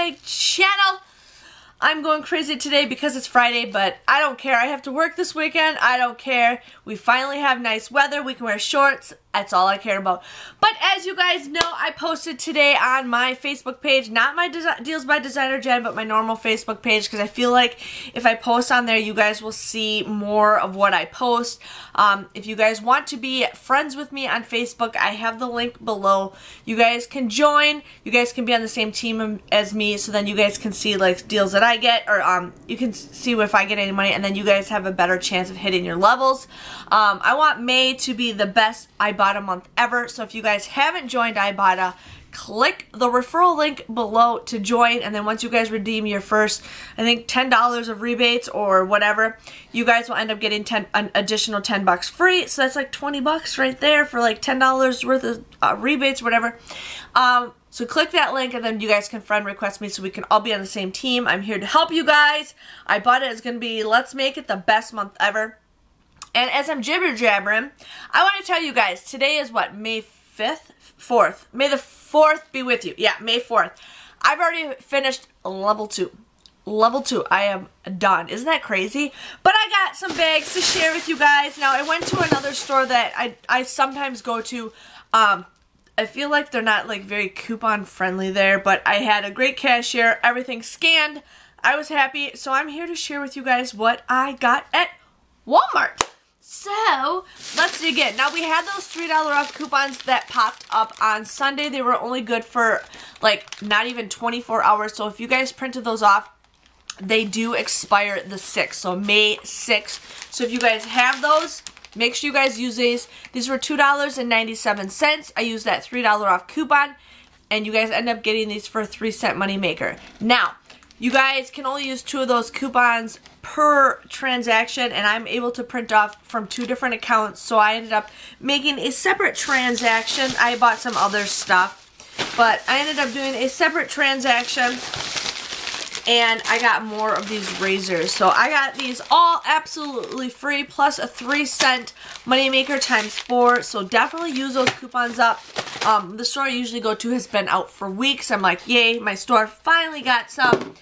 my channel. I'm going crazy today because it's Friday, but I don't care. I have to work this weekend. I don't care. We finally have nice weather. We can wear shorts. That's all I care about. But as you guys know, I posted today on my Facebook page, not my Deals by DesignerJen, but my normal Facebook page, because I feel like if I post on there, you guys will see more of what I post. If you guys want to be friends with me on Facebook, I have the link below. You guys can join. You guys can be on the same team as me, so then you guys can see like deals that I get, or you can see if I get any money, and then you guys have a better chance of hitting your levels. I want May to be the best Ibotta month ever, so if you guys haven't joined Ibotta, click the referral link below to join, and then once you guys redeem your first, I think $10 of rebates or whatever, you guys will end up getting an additional 10 bucks free, so that's like 20 bucks right there for like $10 worth of rebates, whatever. So click that link, and then you guys can friend request me so we can all be on the same team. I'm here to help you guys. Ibotta is going to be, let's make it the best month ever. And as I'm jibber-jabbering, I want to tell you guys, today is what, May 5th? 4th. May the 4th be with you. Yeah, May 4th. I've already finished level 2. Level 2. I am done. Isn't that crazy? But I got some bags to share with you guys. Now, I went to another store that I sometimes go to. I feel like they're not like very coupon friendly there, but I had a great cashier. Everything scanned. I was happy. So I'm here to share with you guys what I got at Walmart. So, let's dig in. Now, we had those $3 off coupons that popped up on Sunday. They were only good for, like, not even 24 hours. So, if you guys printed those off, they do expire the 6th. So, May 6th. So, if you guys have those, make sure you guys use these. These were $2.97. I used that $3 off coupon. And you guys end up getting these for a 3-cent moneymaker. Now, you guys can only use 2 of those coupons per transaction, and I'm able to print off from 2 different accounts, so I ended up making a separate transaction. I bought some other stuff, but I ended up doing a separate transaction, and I got more of these razors. So I got these all absolutely free, plus a 3-cent moneymaker times 4, so definitely use those coupons up. The store I usually go to has been out for weeks. I'm like, yay, my store finally got some.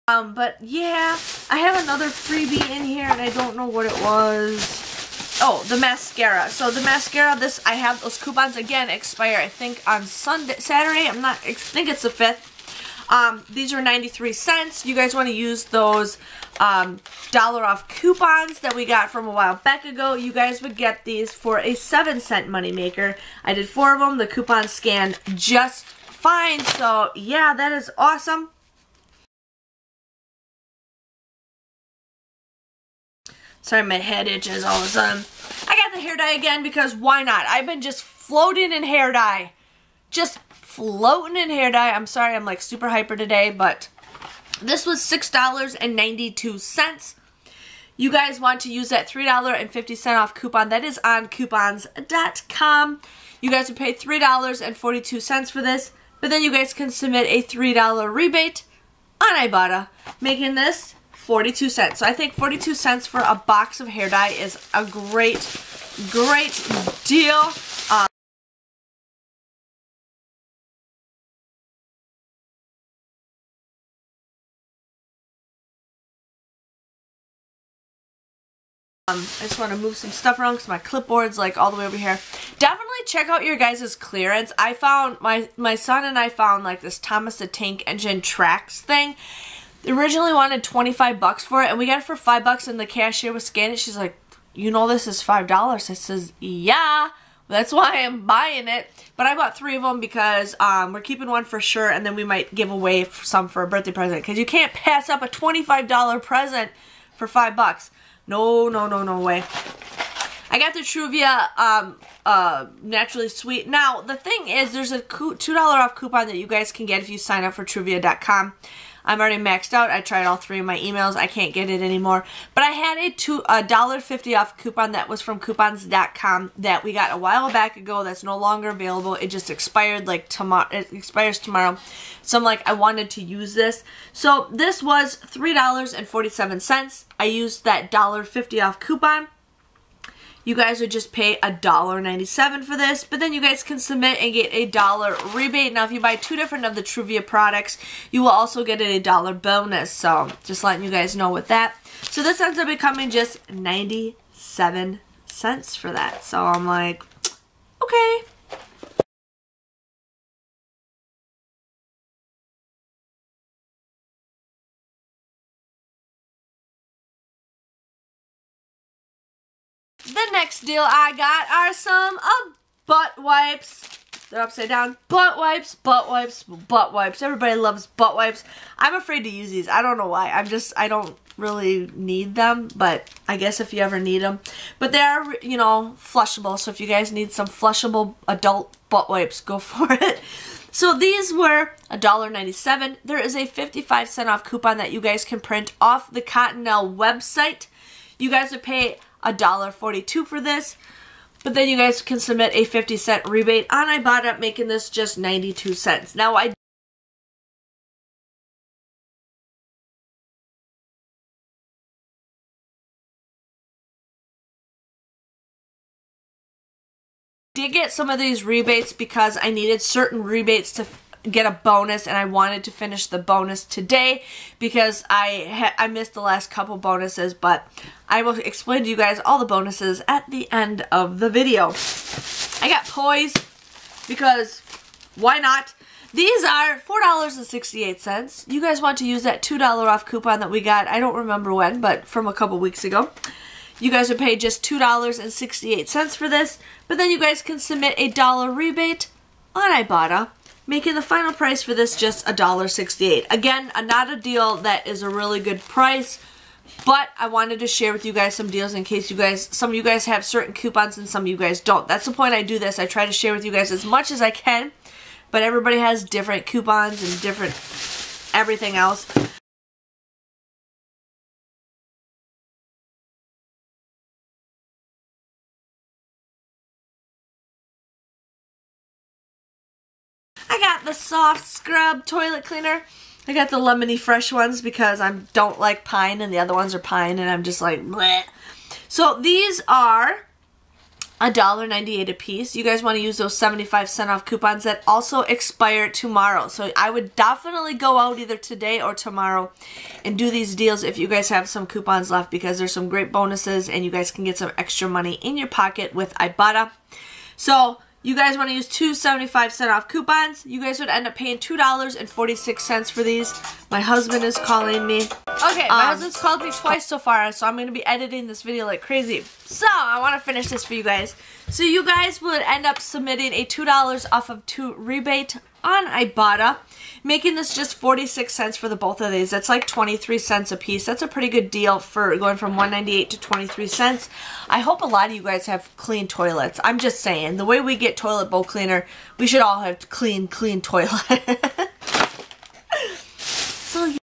But yeah, I have another freebie in here, and I don't know what it was. Oh, the mascara. So the mascara, I have those coupons again expire, I think on Saturday. I think it's the 5th. These are 93 cents. You guys want to use those dollar off coupons that we got from a while back ago. You guys would get these for a 7-cent moneymaker. I did 4 of them. The coupons scanned just fine. So yeah, that is awesome. Sorry, my head itches all of a sudden. I got the hair dye again because why not? I've been just floating in hair dye. Just floating in hair dye. I'm sorry, I'm like super hyper today, but this was $6.92. You guys want to use that $3.50 off coupon. That is on coupons.com. You guys would pay $3.42 for this, but then you guys can submit a $3 rebate on Ibotta, making this 42 cents. So I think 42 cents for a box of hair dye is a great deal. I just want to move some stuff around because my clipboard's like all the way over here. Definitely check out your guys' clearance. I found, my son and I found like this Thomas the Tank Engine Tracks thing. They originally wanted 25 bucks for it, and we got it for 5 bucks, and the cashier was scanning it. She's like, you know this is $5. I says, yeah, that's why I'm buying it. But I bought 3 of them because we're keeping one for sure, and then we might give away some for a birthday present, because you can't pass up a $25 present for 5 bucks. No, no, no, no way. I got the Truvia Naturally Sweet. Now, the thing is, there's a $2 off coupon that you guys can get if you sign up for Truvia.com. I'm already maxed out. I tried all 3 of my emails. I can't get it anymore. But I had a $1.50 off coupon that was from coupons.com that we got a while back ago that's no longer available. It just expired like tomorrow. It expires tomorrow. So I'm like, I wanted to use this. So this was $3.47. I used that $1.50 off coupon. you guys would just pay $1.97 for this, but then you guys can submit and get a $1 rebate. Now, if you buy 2 different of the Truvia products, you will also get a $1 bonus, so just letting you guys know with that. So this ends up becoming just 97 cents for that, so I'm like, okay. The next deal I got are some butt wipes. They're upside down. Butt wipes, butt wipes, butt wipes. Everybody loves butt wipes. I'm afraid to use these. I don't know why. I don't really need them, but I guess if you ever need them. But they are, you know, flushable. So if you guys need some flushable adult butt wipes, go for it. So these were $1.97. There is a 55-cent off coupon that you guys can print off the Cottonelle website. You guys would pay $1.42 for this, but then you guys can submit a 50-cent rebate on Ibotta, making this just 92 cents. Now, I did get some of these rebates because I needed certain rebates to get a bonus, and I wanted to finish the bonus today because I missed the last couple bonuses, but I will explain to you guys all the bonuses at the end of the video. I got Poise because why not? These are $4.68. You guys want to use that $2 off coupon that we got, I don't remember when, but from a couple weeks ago. You guys would pay just $2.68 for this, but then you guys can submit a $1 rebate on Ibotta, making the final price for this just $1.68. Again, not a deal that is a really good price, but I wanted to share with you guys some deals in case you guys, some of you guys have certain coupons and some of you guys don't. That's the point I do this. I try to share with you guys as much as I can, but everybody has different coupons and different everything else. I got the soft scrub toilet cleaner. I got the lemony fresh ones because I don't like pine and the other ones are pine and I'm just like bleh. So these are $1.98 a piece. You guys want to use those 75-cent off coupons that also expire tomorrow. So I would definitely go out either today or tomorrow and do these deals if you guys have some coupons left, because there's some great bonuses and you guys can get some extra money in your pocket with Ibotta. So you guys want to use 2 75-cent off coupons. You guys would end up paying $2.46 for these. My husband is calling me. Okay, my husband's called me twice so far, so I'm going to be editing this video like crazy. So, I want to finish this for you guys. So, you guys would end up submitting a $2 off of 2 rebate on Ibotta, making this just 46 cents for the both of these. That's like 23 cents a piece. That's a pretty good deal for going from $1.98 to 23 cents. I hope a lot of you guys have clean toilets. I'm just saying, the way we get toilet bowl cleaner, we should all have clean toilet. So,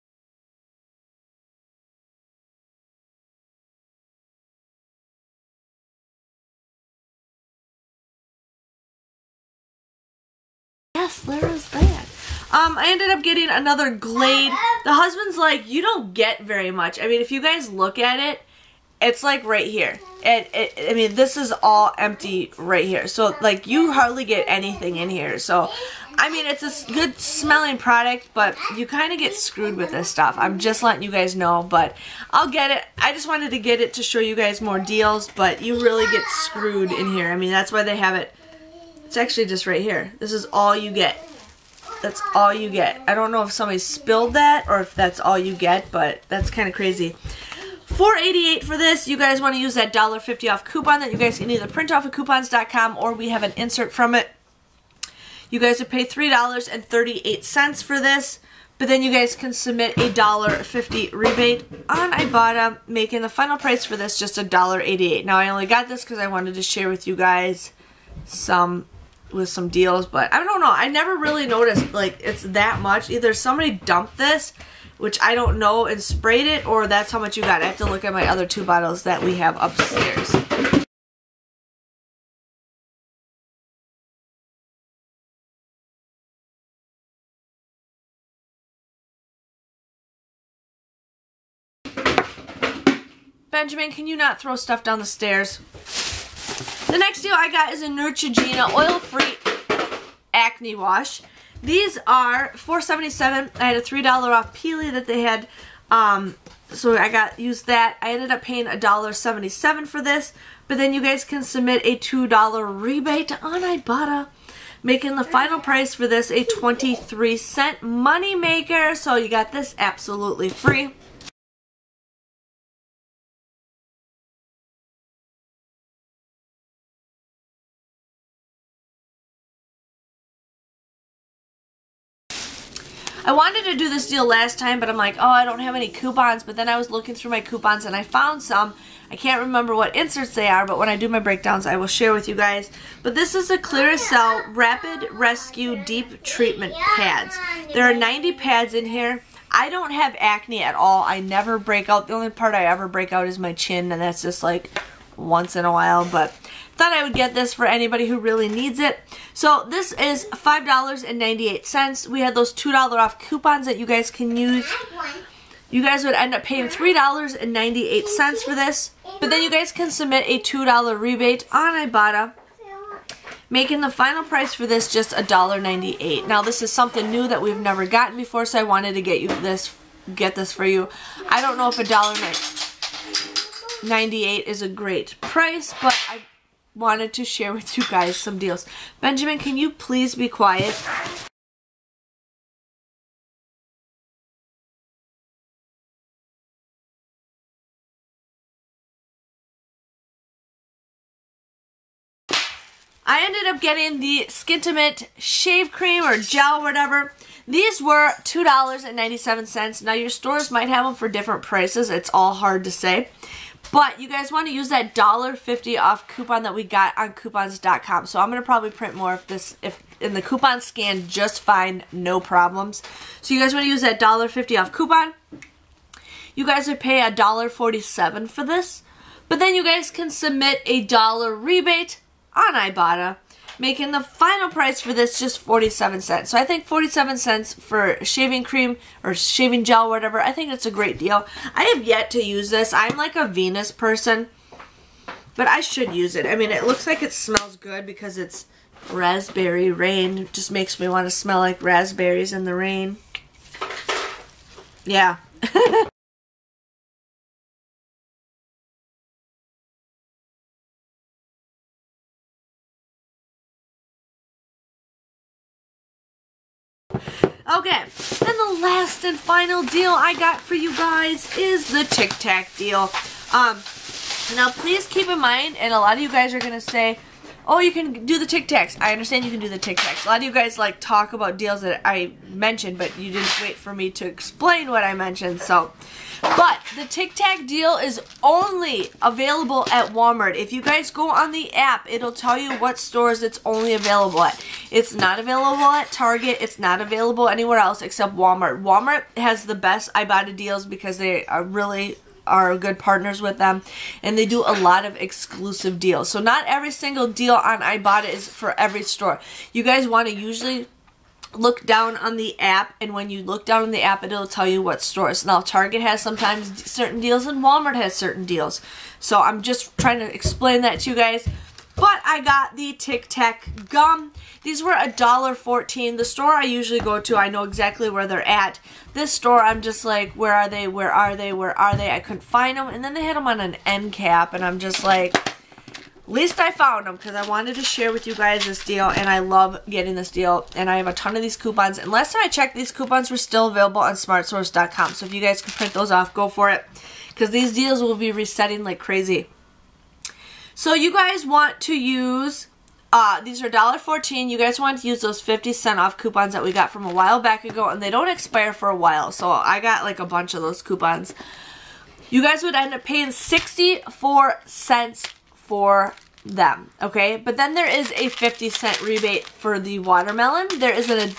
yes, there is that. I ended up getting another Glade. The husband's like, you don't get very much. I mean, if you guys look at it, it's like right here. I mean, this is all empty right here. So, like, you hardly get anything in here. So, I mean, it's a good smelling product, but you kind of get screwed with this stuff. I'm just letting you guys know, but I'll get it. I just wanted to get it to show you guys more deals, but you really get screwed in here. I mean, that's why they have it. It's actually just right here. This is all you get. That's all you get. I don't know if somebody spilled that or if that's all you get, but that's kind of crazy. $4.88 for this. You guys want to use that $1.50 off coupon that you guys can either print off of coupons.com or we have an insert from it. You guys would pay $3.38 for this, but then you guys can submit a $1.50 rebate on Ibotta, making the final price for this just $1.88. Now, I only got this because I wanted to share with you guys some deals, but I don't know. I never really noticed like it's that much. Either somebody dumped this, which I don't know, and sprayed it, or that's how much you got. I have to look at my other 2 bottles that we have upstairs. Benjamin, can you not throw stuff down the stairs? The next deal I got is a Gina oil-free acne wash. These are $4.77. I had a $3 off Peely that they had, so I used that. I ended up paying $1.77 for this, but then you guys can submit a $2 rebate on Ibotta, making the final price for this a 23-cent money maker. So you got this absolutely free. I wanted to do this deal last time, but I'm like, oh, I don't have any coupons. But then I was looking through my coupons and I found some. I can't remember what inserts they are, but when I do my breakdowns, I will share with you guys. But this is a Clearasil Rapid Rescue Deep Treatment Pads. There are 90 pads in here. I don't have acne at all. I never break out. The only part I ever break out is my chin, and that's just like once in a while. But thought I would get this for anybody who really needs it. So this is $5.98. We had those $2 off coupons that you guys can use. You guys would end up paying $3.98 for this, but then you guys can submit a $2 rebate on Ibotta, making the final price for this just $1.98. Now this is something new that we've never gotten before, so I wanted to get this for you. I don't know if $1.98 is a great price, but I wanted to share with you guys some deals. Benjamin, can you please be quiet? I ended up getting the Skintimate shave cream or gel, whatever. These were $2.97. Now your stores might have them for different prices. It's all hard to say. But you guys want to use that $1.50 off coupon that we got on coupons.com. So I'm going to probably print more if in the coupon scan just fine, no problems. So you guys want to use that $1.50 off coupon. You guys would pay $1.47 for this. But then you guys can submit a $1 rebate on Ibotta, making the final price for this just 47 cents. So I think 47 cents for shaving cream or shaving gel, whatever. I think it's a great deal. I have yet to use this. I'm like a Venus person, but I should use it. I mean, it looks like it smells good because it's raspberry rain. It just makes me want to smell like raspberries in the rain. Yeah. Okay, then the last and final deal I got for you guys is the Tic-Tac deal. Now please keep in mind, and a lot of you guys are going to say, oh, you can do the Tic-Tacs. I understand you can do the Tic-Tacs. A lot of you guys like talk about deals that I mentioned, but you didn't wait for me to explain what I mentioned, so. But the Tic-Tac deal is only available at Walmart. If you guys go on the app, it'll tell you what stores it's only available at. It's not available at Target. It's not available anywhere else except Walmart. Walmart has the best Ibotta deals because they are good partners with them, and they do a lot of exclusive deals. So not every single deal on Ibotta is for every store. You guys want to usually look down on the app, and when you look down on the app, it'll tell you what stores. Now, Target has sometimes certain deals, and Walmart has certain deals. So I'm just trying to explain that to you guys. But I got the Tic-Tac Gum. These were $1.14. The store I usually go to, I know exactly where they're at. This store, I'm just like, where are they? Where are they? Where are they? I couldn't find them. And then they had them on an end cap, and I'm just like, at least I found them because I wanted to share with you guys this deal, and I love getting this deal, and I have a ton of these coupons. And last time I checked, these coupons were still available on smartsource.com, so if you guys can print those off, go for it, because these deals will be resetting like crazy. So you guys want to use, these are $1.14. You guys want to use those 50-cent off coupons that we got from a while back ago, and they don't expire for a while, so I got like a bunch of those coupons. You guys would end up paying 64 cents for them, okay? But then there is a 50-cent rebate for the watermelon. There is a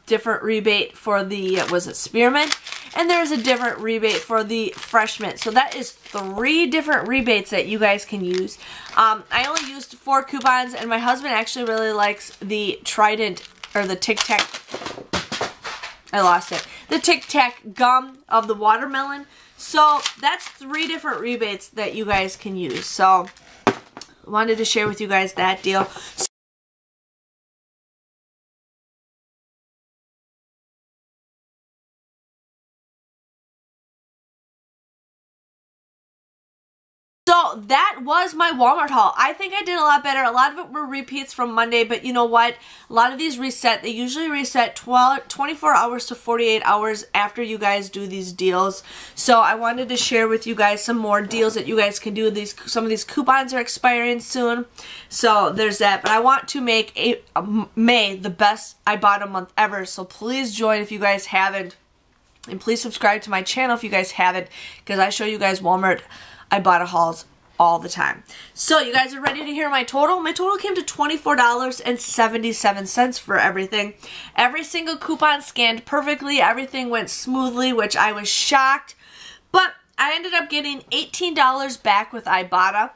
different rebate for the, was it spearmint? And there's a different rebate for the fresh mint. So that is 3 different rebates that you guys can use. I only used 4 coupons, and my husband actually really likes the Trident, or the Tic-Tac, I lost it, the Tic-Tac Gum of the watermelon. So that's 3 different rebates that you guys can use. So wanted to share with you guys that deal. So that was my Walmart haul. I think I did a lot better. A lot of it were repeats from Monday, but you know what? A lot of these reset. They usually reset 24 hours to 48 hours after you guys do these deals. So I wanted to share with you guys some more deals that you guys can do. Some of these coupons are expiring soon. So there's that. But I want to make May the best Ibotta month ever. So please join if you guys haven't. And please subscribe to my channel if you guys haven't, because I show you guys Walmart Ibotta hauls all the time. So you guys are ready to hear my total? My total came to $24.77 for everything. Every single coupon scanned perfectly. Everything went smoothly, which I was shocked. But I ended up getting $18 back with Ibotta.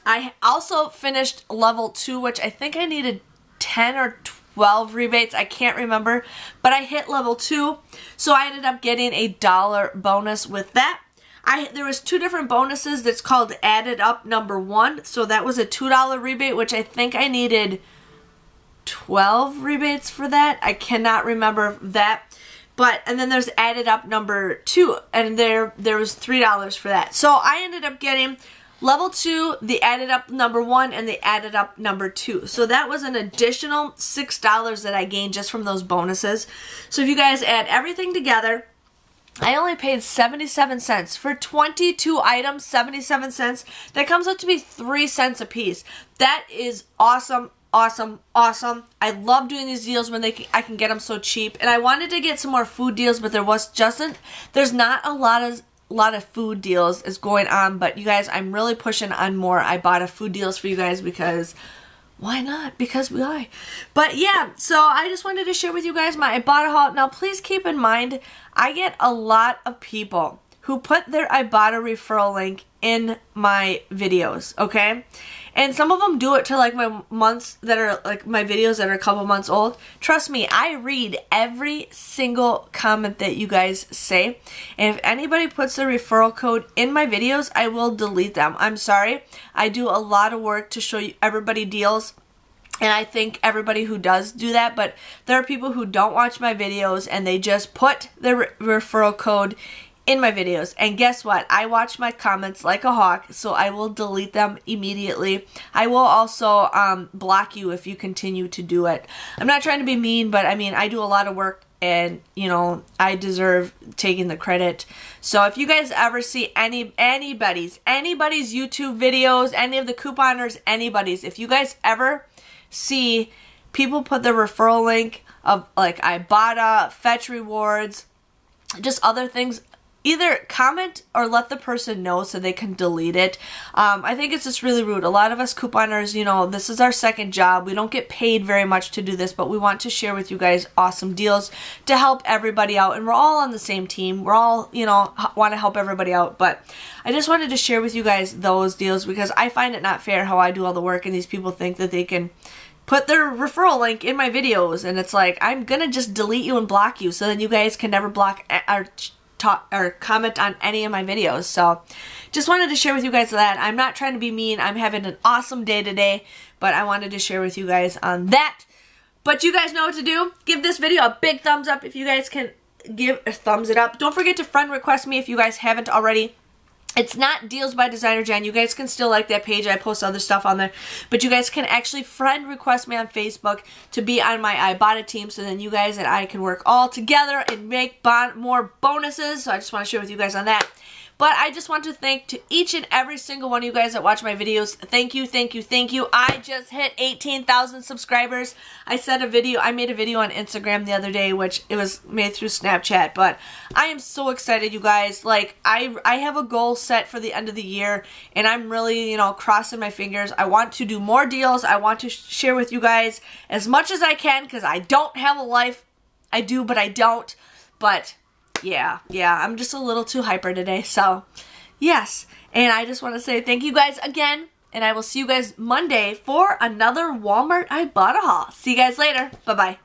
I also finished level 2, which I think I needed 10 or 12 rebates. I can't remember. But I hit level 2. So I ended up getting $1 bonus with that. There was 2 different bonuses that's called added up number 1. So that was a $2 rebate, which I think I needed 12 rebates for that. I cannot remember that. And then there's added up number 2, and there was $3 for that. So I ended up getting level 2, the added up number 1, and the added up number 2. So that was an additional $6 that I gained just from those bonuses. So if you guys add everything together, I only paid 77 cents for 22 items, 77 cents. That comes out to be 3 cents a piece. That is awesome, awesome, awesome. I love doing these deals when I can get them so cheap. And I wanted to get some more food deals, but there's not a lot of food deals is going on. But you guys, I'm really pushing on more Ibotta food deals for you guys because why not? Because we are. But yeah, so I just wanted to share with you guys my Ibotta haul. Now please keep in mind, I get a lot of people who put their Ibotta referral link in my videos, okay? And some of them do it to like my months that are like my videos that are a couple months old. Trust me, I read every single comment that you guys say. And if anybody puts their referral code in my videos, I will delete them. I'm sorry. I do a lot of work to show you everybody deals. And I thank everybody who does do that, but there are people who don't watch my videos and they just put their referral code in my videos. And guess what? I watch my comments like a hawk, so I will delete them immediately. I will also block you if you continue to do it. I'm not trying to be mean, but I mean, I do a lot of work and, you know, I deserve taking the credit. So if you guys ever see anybody's YouTube videos, any of the couponers, anybody's, if you guys ever see people put their referral link of like Ibotta, Fetch Rewards, just other things, either comment or let the person know so they can delete it. I think it's just really rude. A lot of us couponers, you know, this is our second job. We don't get paid very much to do this, but we want to share with you guys awesome deals to help everybody out. And we're all on the same team. We're all, you know, want to help everybody out. But I just wanted to share with you guys those deals because I find it not fair how I do all the work and these people think that they can put their referral link in my videos. And it's like, I'm going to just delete you and block you so then you guys can never block or comment on any of my videos. So just wanted to share with you guys that. I'm not trying to be mean. I'm having an awesome day today, but I wanted to share with you guys on that. But you guys know what to do. Give this video a big thumbs up if you guys can give a thumbs it up. Don't forget to friend request me if you guys haven't already. It's not Deals by DesignerJen. You guys can still like that page. I post other stuff on there. But you guys can actually friend request me on Facebook to be on my Ibotta team so then you guys and I can work all together and make more bonuses. So I just want to share with you guys on that. But I just want to thank to each and every single one of you guys that watch my videos. Thank you, thank you, thank you. I just hit 18,000 subscribers. I made a video on Instagram the other day, which it was made through Snapchat. But I am so excited, you guys. Like, I have a goal set for the end of the year, and I'm really, you know, crossing my fingers. I want to do more deals. I want to share with you guys as much as I can because I don't have a life. I do, but I don't. But yeah, I'm just a little too hyper today, so yes. And I just want to say thank you guys again, and I will see you guys Monday for another Walmart Ibotta haul. See you guys later. Bye-bye.